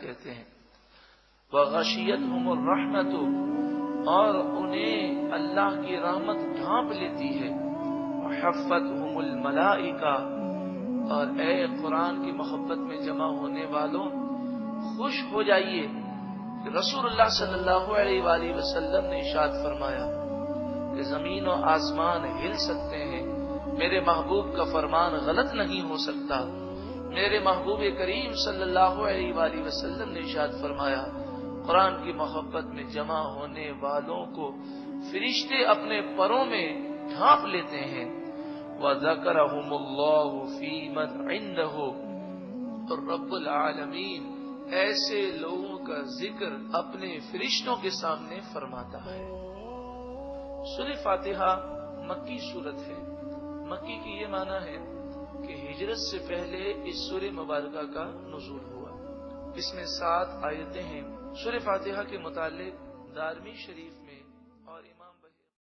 کہتے ہیں وغشیتہم الرحمت، اور انہیں اللہ کی رحمت ڈھانپ لیتی ہے، وحفتہم الملائکہ، اور اے قرآن کی محبت میں جمع ہونے والوں خوش ہو جائیے کہ رسول اللہ صلی اللہ علیہ وآلہ وسلم نے ارشاد فرمایا کہ زمین و آسمان ہل سکتے ہیں، میرے محبوب کا فرمان غلط نہیں ہو سکتا۔ میرے محبوب کریم صلی اللہ علیہ وآلہ وسلم نے ارشاد فرمایا قرآن کی محبت میں جمع ہونے والوں کو فرشتے اپنے پروں میں ڈھانپ لیتے ہیں۔ وَذَكَرَهُمُ اللَّهُ فِي مَنْ عِنْدَهُ، اور رب العالمین ایسے لوگوں کا ذکر اپنے فرشتوں کے سامنے فرماتا ہے۔ سورہ فاتحہ مکی سورت ہے۔ مکی کی یہ معنی ہے کہ ہجرت سے پہلے اس سورہ مبارکہ کا نزول ہوا۔ اس میں 7 آیتیں ہیں۔ سورہ فاتحہ کے متعلق دارمی شریف میں اور